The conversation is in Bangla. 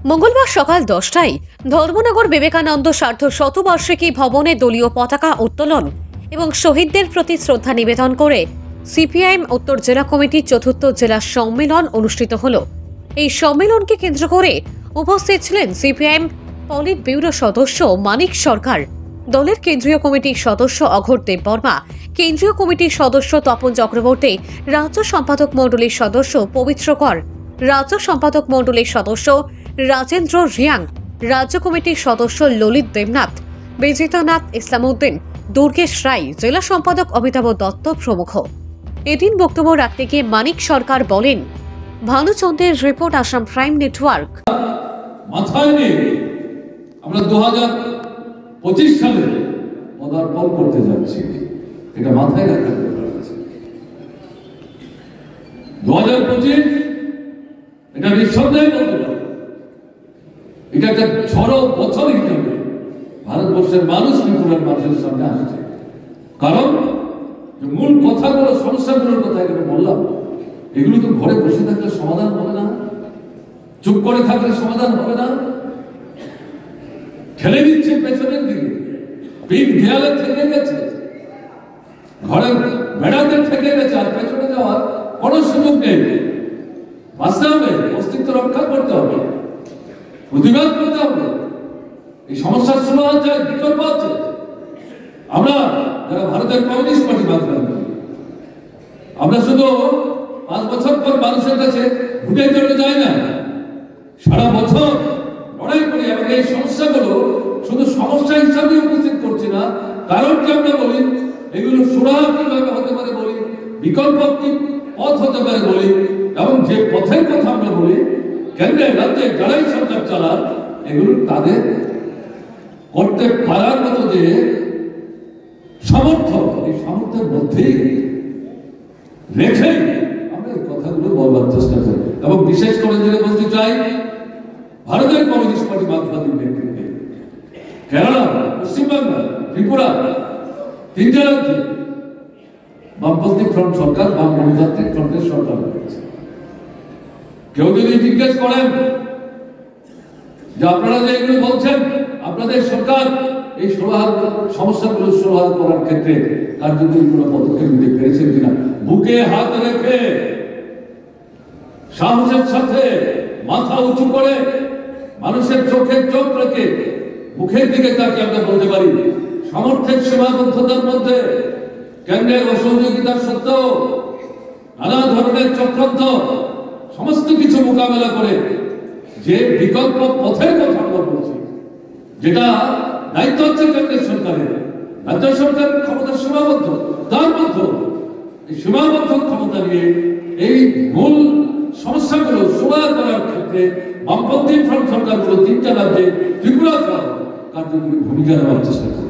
মঙ্গলবার সকাল 10টায় ধর্মনগর বিবেকানন্দ সার্ধ শতবার্ষিকী ভবনে দলীয় পতাকা উত্তোলন এবং শহীদদের প্রতি শ্রদ্ধা নিবেদন করে সিপিআইএম উত্তর জেলা কমিটির চতুর্থ জেলা সম্মেলন অনুষ্ঠিত হল। এই সম্মেলনকে কেন্দ্র করে উপস্থিত ছিলেন সিপিআইএম পলিট ব্যুরো সদস্য মানিক সরকার, দলের কেন্দ্রীয় কমিটির সদস্য অঘোর দেববর্মা, কেন্দ্রীয় কমিটির সদস্য তপন চক্রবর্তী, রাজ্য সম্পাদক মণ্ডলীর সদস্য পবিত্র কর, রাজ্য সম্পাদক মণ্ডলীর সদস্য রাজেন্দ্র রিয়াং, রাজ্য কমিটির সদস্য ললিত দেবনাথ, বিজিতনাথ ইসলামউদ্দিন, দুর্গেশ রায়, জেলা সম্পাদক অমিতাভ দত্ত প্রমুখ। এদিন বক্তব্য রাখতে গিয়ে মানিক সরকার বলেন, ভানুচন্দ্রের রিপোর্ট, আসাম প্রাইম নেটওয়ার্ক। মাথায় নিয়ে আমরা 2025 সালে পদার্পণ করতে যাচ্ছি, এটা মাথায় রাখতে হবে। 2025 এটা নিঃসন্দেহে বলতে পারে এটা একটা ঝড়ো বছর হিসেবে ভারতবর্ষের মানুষ ত্রিপুরার মানুষের সামনে আসছে। কারণ মূল কথাগুলো, সমস্যাগুলোর কথা এখানে বললাম, এগুলো তো ঘরে বসে থাকলে সমাধান হবে না, চুপ করে থাকলে সমাধান হবে না। ঠেলে দিচ্ছে পেছনের দিকে, পিঠ দেয়ালে থেকে গেছে, ঘরের বেড়াতে থেকে গেছে, আর পেছনে যাওয়ার কোনো সুযোগ নেই। বাঁচতে হবে, অস্তিত্ব রক্ষা করতে হবে, প্রতিবাদ করতে হবে। এই সমস্যার সমাধান চাই, বিকল্প আছে। আমরা যারা ভারতের কমিউনিস্ট পার্টি বাঁচলাম, আমরা শুধু 5 বছর পর মানুষের কাছে ভোটের জন্য যাই না, সারা বছর লড়াই করি। এবং এই সমস্যাগুলো শুধু সমস্যা হিসাবে উপস্থিত করছি না, কারণ কি আমরা বলি, এগুলো সুরাহা কিভাবে হতে পারে বলি, বিকল্প কি পথ হতে পারে বলি, এবং যে পথের কথা আমরা বলি, কেন্দ্রে রাজ্যে যারাই সরকার চালান, এগুলো তাদের করতে পারার মতো যে সামর্থ্য, এই সামর্থ্যের মধ্যেই রেখে আমরা এই কথাগুলো বলবার চেষ্টা করি। এবং বিশেষ করে যেটা বলতে চাই, ভারতের কমিউনিস্ট পার্টি বাদবাদী নেতৃত্বে কেরালা, পশ্চিমবাংলা, ত্রিপুরা, 3টে রাজ্যে বামপন্থী ফ্রন্ট সরকার, বাম গণতান্ত্রিক ফ্রন্টের সরকার রয়েছে। কেউ যদি জিজ্ঞেস করেন যে আপনারা যে এগুলো বলছেন, আপনাদের সরকার এই সমস্যাগুলো সমাধান করার ক্ষেত্রে কার্যকরী কোনো পদক্ষেপ নিতে পেরেছেন কিনা, বুকে হাত রেখে সাহসের সাথে মাথা উঁচু করে মানুষের চোখে চোখ রেখে মুখের দিকে তাকিয়ে আমরা বলতে পারি, সামর্থ্যের সীমাবদ্ধতার মধ্যে কেন্দ্রের অসহযোগিতার সত্ত্বেও নানা ধরনের চক্রান্ত সমস্ত কিছু মোকাবেলা করে যে বিকল্প পথের কথা আমরা বলছি, যেটা দায়িত্ব হচ্ছে কেন্দ্রের সরকারের, রাজ্য সরকারের ক্ষমতা সীমাবদ্ধ, তার মধ্যে এই সীমাবদ্ধ ক্ষমতা নিয়ে এই মূল সমস্যাগুলো সমাধান করার ক্ষেত্রে বামপন্থী ফ্রন্ট সরকারগুলো 3টা রাজ্যে ত্রিপুরা কার্যকরী ভূমিকা নেওয়ার চেষ্টা করে।